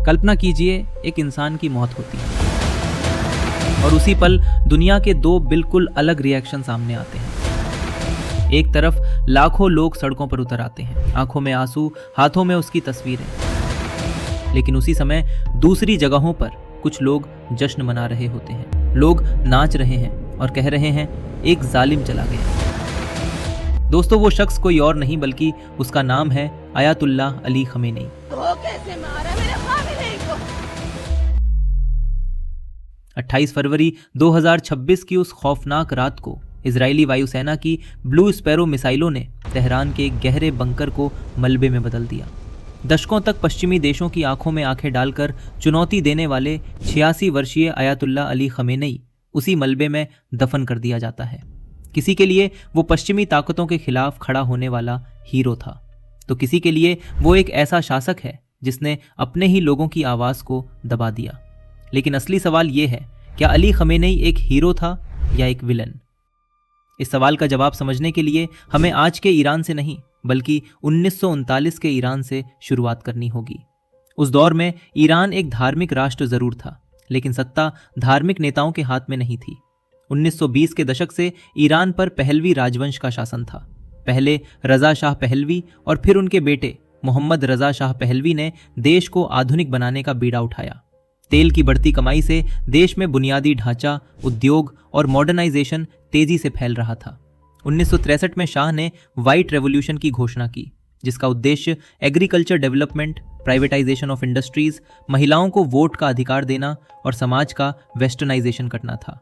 कल्पना कीजिए एक इंसान की मौत होती है और उसी पल दुनिया के दो बिल्कुल अलग रिएक्शन सामने आते हैं। एक तरफ लाखों लोग सड़कों पर उतर आते हैं, आंखों में आंसू, हाथों में उसकी तस्वीरें। लेकिन उसी समय दूसरी जगहों पर कुछ लोग जश्न मना रहे होते हैं, लोग नाच रहे हैं और कह रहे हैं एक जालिम चला गया। दोस्तों, वो शख्स कोई और नहीं बल्कि उसका नाम है आयतुल्लाह अली खमेनी। वो कैसे मारा मेरे खामिनेई को? 28 फरवरी 2026 की उस खौफनाक रात को इजरायली वायुसेना की ब्लू स्पैरो मिसाइलों ने तेहरान के एक गहरे बंकर को मलबे में बदल दिया। दशकों तक पश्चिमी देशों की आंखों में आंखें डालकर चुनौती देने वाले 86 वर्षीय आयतुल्लाह अली खमेनी उसी मलबे में दफन कर दिया जाता है। किसी के लिए वो पश्चिमी ताकतों के खिलाफ खड़ा होने वाला हीरो था, तो किसी के लिए वो एक ऐसा शासक है जिसने अपने ही लोगों की आवाज को दबा दिया। लेकिन असली सवाल ये है, क्या अली खमेनी एक हीरो था या एक विलन? इस सवाल का जवाब समझने के लिए हमें आज के ईरान से नहीं बल्कि 1939 के ईरान से शुरुआत करनी होगी। उस दौर में ईरान एक धार्मिक राष्ट्र जरूर था, लेकिन सत्ता धार्मिक नेताओं के हाथ में नहीं थी। 1920 के दशक से ईरान पर पहलवी राजवंश का शासन था। पहले रजा शाह पहलवी और फिर उनके बेटे मोहम्मद रजा शाह पहलवी ने देश को आधुनिक बनाने का बीड़ा उठाया। तेल की बढ़ती कमाई से देश में बुनियादी ढांचा, उद्योग और मॉडर्नाइजेशन तेजी से फैल रहा था। 1963 में शाह ने व्हाइट रेवोल्यूशन की घोषणा की, जिसका उद्देश्य agriculture development, privatisation of industries, महिलाओं को वोट का अधिकार देना और समाज का वेस्टर्नाइजेशन करना था।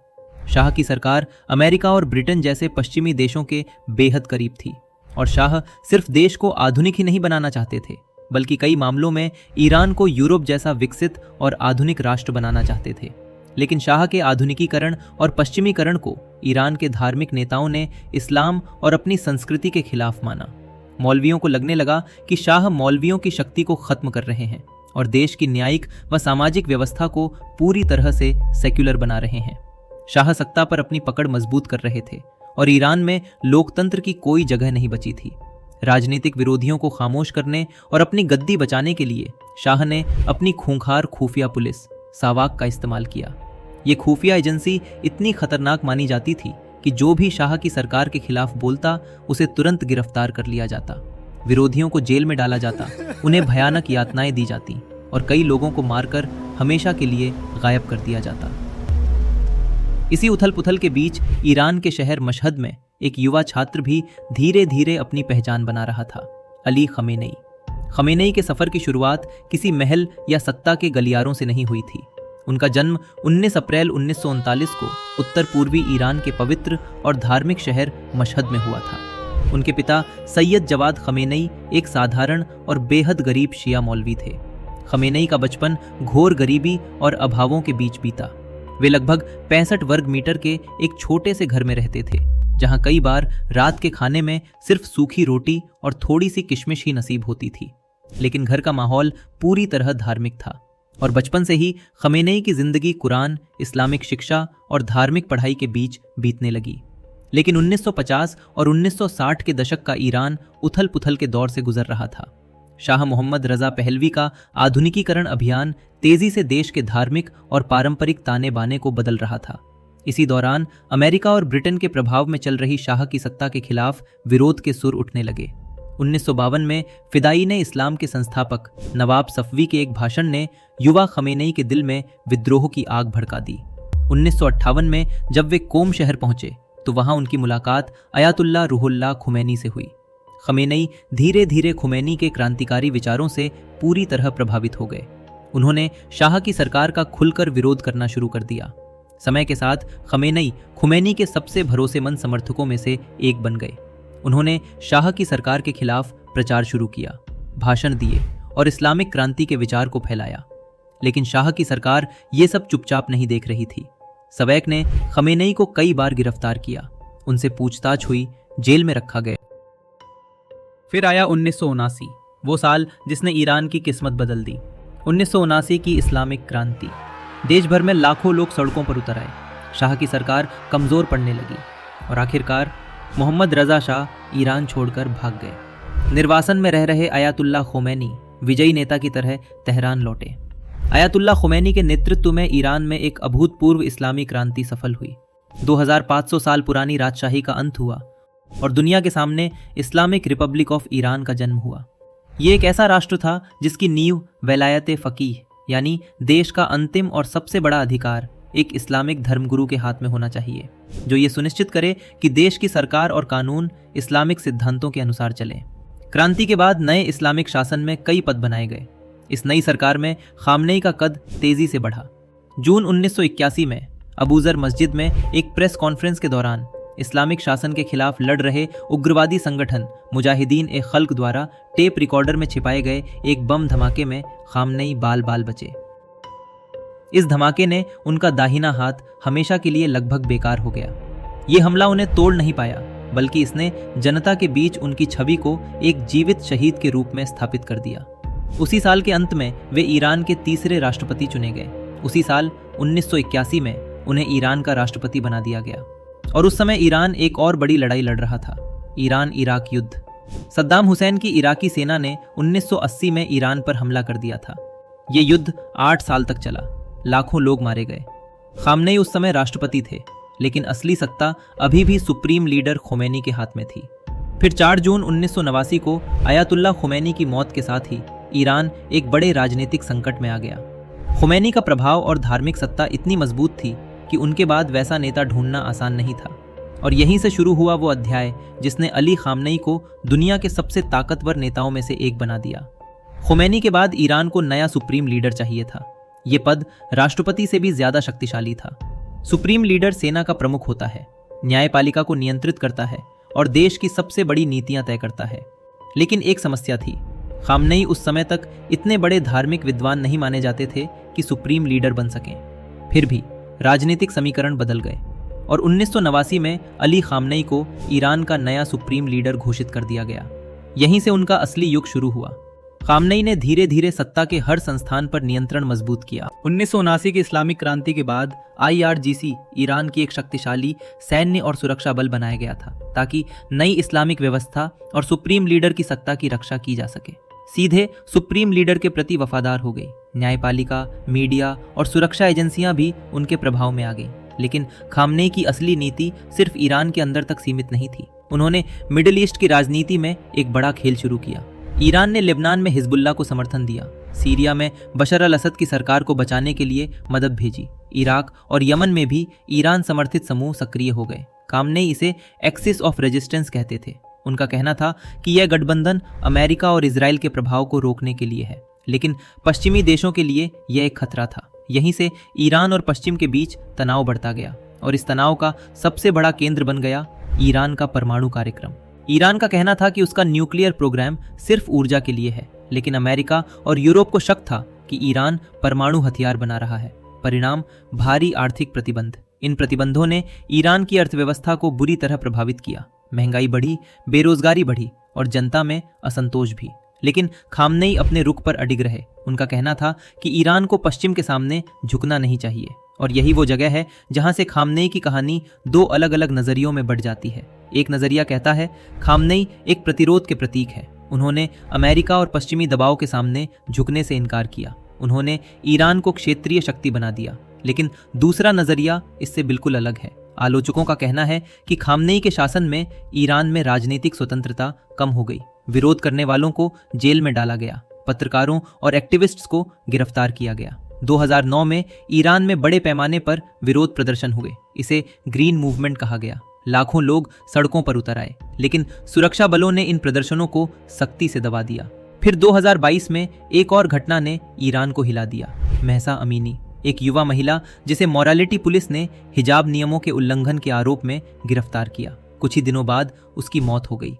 शाह की सरकार अमेरिका और ब्रिटेन जैसे पश्चिमी देशों के बेहद करीब थी और शाह सिर्फ देश को आधुनिक ही नहीं बनाना चाहते थे, बल्कि कई मामलों में ईरान को यूरोप जैसा विकसित और आधुनिक राष्ट्र बनाना चाहते थे। लेकिन शाह के आधुनिकीकरण और पश्चिमीकरण को ईरान के धार्मिक नेताओं ने इस्लाम और अपनी संस्कृति के खिलाफ माना। मौलवियों को लगने लगा कि शाह मौलवियों की शक्ति को खत्म कर रहे हैं और देश की न्यायिक व सामाजिक व्यवस्था को पूरी तरह से सेक्युलर बना रहे हैं। शाह सत्ता पर अपनी पकड़ मजबूत कर रहे थे और ईरान में लोकतंत्र की कोई जगह नहीं बची थी। राजनीतिक विरोधियों को खामोश करने और अपनी गद्दी बचाने के लिए शाह ने अपनी खूंखार खुफिया पुलिस सावाक का इस्तेमाल किया। ये खुफिया एजेंसी इतनी खतरनाक मानी जाती थी कि जो भी शाह की सरकार के खिलाफ बोलता उसे तुरंत गिरफ्तार कर लिया जाता, विरोधियों को जेल में डाला जाता, उन्हें भयानक यातनाएं दी जाती और कई लोगों को मारकर हमेशा के लिए गायब कर दिया जाता। इसी उथल पुथल के बीच ईरान के शहर मशहद में एक युवा छात्र भी धीरे धीरे अपनी पहचान बना रहा था, अली खमेनी। खमेनी के सफर की शुरुआत किसी महल या सत्ता के गलियारों से नहीं हुई थी। उनका जन्म 19 अप्रैल 1939 को उत्तर पूर्वी ईरान के पवित्र और धार्मिक शहर मशहद में हुआ था। उनके पिता सैयद जवाद खमेनी एक साधारण और बेहद गरीब शिया मौलवी थे। खमेनी का बचपन घोर गरीबी और अभावों के बीच बीता। वे लगभग 65 वर्ग मीटर के एक छोटे से घर में रहते थे, जहां कई बार रात के खाने में सिर्फ सूखी रोटी और थोड़ी सी किशमिश ही नसीब होती थी। लेकिन घर का माहौल पूरी तरह धार्मिक था और बचपन से ही खमेनी की जिंदगी कुरान, इस्लामिक शिक्षा और धार्मिक पढ़ाई के बीच बीतने लगी। लेकिन 1950 और 1960 के दशक का ईरान उथल पुथल के दौर से गुजर रहा था। शाह मोहम्मद रजा पहलवी का आधुनिकीकरण अभियान तेजी से देश के धार्मिक और पारंपरिक ताने बाने को बदल रहा था। इसी दौरान अमेरिका और ब्रिटेन के प्रभाव में चल रही शाह की सत्ता के खिलाफ विरोध के सुर उठने लगे। 1952 में फिदायीन इस्लाम के संस्थापक नवाब सफवी के एक भाषण ने युवा खमेनी के दिल में विद्रोह की आग भड़का दी। 1958 में जब वे कोम शहर पहुंचे तो वहां उनकी मुलाकात अयातुल्लाह रूहुल्लाह खुमैनी से हुई। खमेनी धीरे धीरे खुमैनी के क्रांतिकारी विचारों से पूरी तरह प्रभावित हो गए। उन्होंने शाह की सरकार का खुलकर विरोध करना शुरू कर दिया। समय के साथ खमेनी खुमैनी के सबसे भरोसेमंद समर्थकों में से एक बन गए। उन्होंने शाह की सरकार के खिलाफ प्रचार शुरू किया, भाषण दिए और इस्लामिक क्रांति के विचार को फैलाया। लेकिन शाह की सरकार ये सब चुपचाप नहीं देख रही थी। सवैक ने खमेनी को कई बार गिरफ्तार किया, उनसे पूछताछ हुई, जेल में रखा गया। फिर आया 1979, वो साल जिसने ईरान की किस्मत बदल दी। 1979 की इस्लामिक क्रांति। देश भर में लाखों लोग सड़कों पर उतर आए। शाह की सरकार कमजोर पड़ने लगी और आखिरकार मोहम्मद रजा शाह ईरान छोड़कर भाग गए। निर्वासन में रह रहे आयतुल्लाह खोमैनी विजयी नेता की तरह तेहरान लौटे। आयतुल्ला खुमैनी के नेतृत्व में ईरान में एक अभूतपूर्व इस्लामी क्रांति सफल हुई। 2500 साल पुरानी राजशाही का अंत हुआ और दुनिया के सामने इस्लामिक रिपब्लिक ऑफ ईरान का जन्म हुआ। ये एक ऐसा राष्ट्र था जिसकी नींव वलायत फ़कीह यानी देश का अंतिम और सबसे बड़ा अधिकार एक इस्लामिक धर्मगुरु के हाथ में होना चाहिए, जो ये सुनिश्चित करे कि देश की सरकार और कानून इस्लामिक सिद्धांतों के अनुसार चले। क्रांति के बाद नए इस्लामिक शासन में कई पद बनाए गए। इस नई सरकार में खामनेई का कद तेजी से बढ़ा। जून 1981 में अबूजर मस्जिद में एक प्रेस कॉन्फ्रेंस के दौरान इस्लामिक शासन के खिलाफ लड़ रहे उग्रवादी संगठन मुजाहिदीन ए खल्क द्वारा टेप रिकॉर्डर में छिपाए गए एक बम धमाके में खामनेई बाल बाल बचे। इस धमाके ने उनका दाहिना हाथ हमेशा के लिए लगभग बेकार हो गया। ये हमला उन्हें तोड़ नहीं पाया, बल्कि इसने जनता के बीच उनकी छवि को एक जीवित शहीद के रूप में स्थापित कर दिया। उसी साल के अंत में वे ईरान के तीसरे राष्ट्रपति चुने गए। उसी साल 1981 में उन्हें ईरान का राष्ट्रपति बना दिया गया। और उस समय ईरान एक और बड़ी लड़ाई लड़ रहा था, ईरान इराक युद्ध। सद्दाम हुसैन की इराकी सेना ने 1980 में ईरान पर हमला कर दिया था। ये युद्ध 8 साल तक चला, लाखों लोग मारे गए। खामनेई उस समय राष्ट्रपति थे, लेकिन असली सत्ता अभी भी सुप्रीम लीडर खुमैनी के हाथ में थी। फिर 4 जून 1989 को आयतुल्ला खुमैनी की मौत के साथ ही ईरान एक बड़े राजनीतिक संकट में आ गया। खुमैनी का प्रभाव और धार्मिक सत्ता इतनी मजबूत थी कि उनके बाद वैसा नेता ढूंढना आसान नहीं था। और यहीं से शुरू हुआ वो अध्याय जिसने अली खामनेई को दुनिया के सबसे ताकतवर नेताओं में से एक बना दिया। खुमैनी के बाद ईरान को नया सुप्रीम लीडर चाहिए था। ये पद राष्ट्रपति से भी ज्यादा शक्तिशाली था। सुप्रीम लीडर सेना का प्रमुख होता है, न्यायपालिका को नियंत्रित करता है और देश की सबसे बड़ी नीतियां तय करता है। लेकिन एक समस्या थी, खामनेई उस समय तक इतने बड़े धार्मिक विद्वान नहीं माने जाते थे कि सुप्रीम लीडर बन सकें। फिर भी राजनीतिक समीकरण बदल गए और 1989 में अली खामनेई को ईरान का नया सुप्रीम लीडर घोषित कर दिया गया। यहीं से उनका असली युग शुरू हुआ। खामनेई ने धीरे धीरे सत्ता के हर संस्थान पर नियंत्रण मजबूत किया। 1979 की इस्लामिक क्रांति के बाद IRGC ईरान की एक शक्तिशाली सैन्य और सुरक्षा बल बनाया गया था, ताकि नई इस्लामिक व्यवस्था और सुप्रीम लीडर की सत्ता की रक्षा की जा सके। सीधे सुप्रीम लीडर के प्रति वफादार हो गई। न्यायपालिका, मीडिया और सुरक्षा एजेंसियां भी उनके प्रभाव में आ गईं। लेकिन खामनेई की असली नीति सिर्फ ईरान के अंदर तक सीमित नहीं थी। उन्होंने मिडिल ईस्ट की राजनीति में एक बड़ा खेल शुरू किया। ईरान ने लेबनान में हिजबुल्लाह को समर्थन दिया, सीरिया में बशर अल असद की सरकार को बचाने के लिए मदद भेजी। इराक और यमन में भी ईरान समर्थित समूह सक्रिय हो गए। खामनेई इसे एक्सिस ऑफ रेजिस्टेंस कहते थे। उनका कहना था कि यह गठबंधन अमेरिका और इजराइल के प्रभाव को रोकने के लिए है, लेकिन पश्चिमी देशों के लिए यह एक खतरा था। यहीं से ईरान और पश्चिम के बीच तनाव बढ़ता गया और इस तनाव का सबसे बड़ा केंद्र बन गया ईरान का परमाणु कार्यक्रम। ईरान का कहना था कि उसका न्यूक्लियर प्रोग्राम सिर्फ ऊर्जा के लिए है, लेकिन अमेरिका और यूरोप को शक था कि ईरान परमाणु हथियार बना रहा है। परिणाम, भारी आर्थिक प्रतिबंध। इन प्रतिबंधों ने ईरान की अर्थव्यवस्था को बुरी तरह प्रभावित किया। महंगाई बढ़ी, बेरोजगारी बढ़ी और जनता में असंतोष भी। लेकिन खामनेई अपने रुख पर अडिग रहे। उनका कहना था कि ईरान को पश्चिम के सामने झुकना नहीं चाहिए। और यही वो जगह है जहां से खामनेई की कहानी 2 अलग अलग नजरियों में बढ़ जाती है। एक नजरिया कहता है खामनेई एक प्रतिरोध के प्रतीक है। उन्होंने अमेरिका और पश्चिमी दबाव के सामने झुकने से इनकार किया। उन्होंने ईरान को क्षेत्रीय शक्ति बना दिया। लेकिन दूसरा नजरिया इससे बिल्कुल अलग है। आलोचकों का कहना है कि खामनेई के शासन में ईरान में राजनीतिक स्वतंत्रता कम हो गई। विरोध करने वालों को जेल में डाला गया, पत्रकारों और एक्टिविस्ट्स को गिरफ्तार किया गया। 2009 में ईरान में बड़े पैमाने पर विरोध प्रदर्शन हुए। इसे ग्रीन मूवमेंट कहा गया। लाखों लोग सड़कों पर उतर आए, लेकिन सुरक्षा बलों ने इन प्रदर्शनों को सख्ती से दबा दिया। फिर 2022 में एक और घटना ने ईरान को हिला दिया। महसा अमीनी, एक युवा महिला जिसे मोरालिटी पुलिस ने हिजाब नियमों के उल्लंघन के आरोप में गिरफ्तार किया। कुछ ही दिनों बाद उसकी मौत हो गई।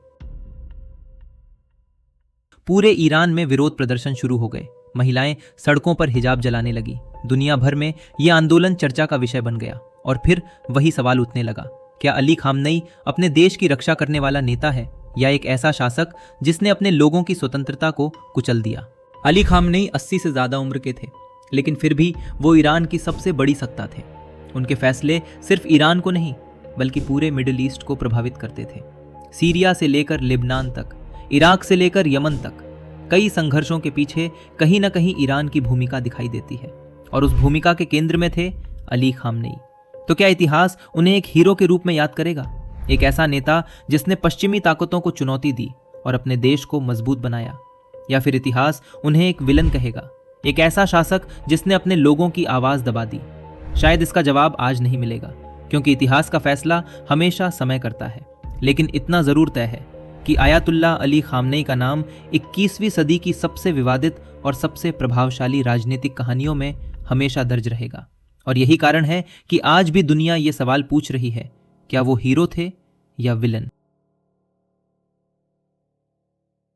पूरे ईरान में विरोध प्रदर्शन शुरू हो गए। महिलाएं सड़कों पर हिजाब जलाने लगी। दुनिया भर में यह आंदोलन चर्चा का विषय बन गया। और फिर वही सवाल उठने लगा, क्या अली खामनेई अपने देश की रक्षा करने वाला नेता है या एक ऐसा शासक जिसने अपने लोगों की स्वतंत्रता को कुचल दिया? अली खामनेई 80 से ज्यादा उम्र के थे, लेकिन फिर भी वो ईरान की सबसे बड़ी सत्ता थे। उनके फैसले सिर्फ ईरान को नहीं बल्कि पूरे मिडिल ईस्ट को प्रभावित करते थे। सीरिया से लेकर लेबनान तक, इराक से लेकर यमन तक। कई संघर्षों के पीछे कहीं ना कहीं ईरान की भूमिका दिखाई देती है, और उस भूमिका के केंद्र में थे अली खामनेई। तो क्या इतिहास उन्हें एक हीरो के रूप में याद करेगा, एक ऐसा नेता जिसने पश्चिमी ताकतों को चुनौती दी और अपने देश को मजबूत बनाया, या फिर इतिहास उन्हें एक विलन कहेगा, एक ऐसा शासक जिसने अपने लोगों की आवाज दबा दी? शायद इसका जवाब आज नहीं मिलेगा, क्योंकि इतिहास का फैसला हमेशा समय करता है। लेकिन इतना जरूर तय है कि आयतुल्लाह अली खामनेई का नाम 21वीं सदी की सबसे विवादित और सबसे प्रभावशाली राजनीतिक कहानियों में हमेशा दर्ज रहेगा। और यही कारण है कि आज भी दुनिया ये सवाल पूछ रही है, क्या वो हीरो थे या विलन?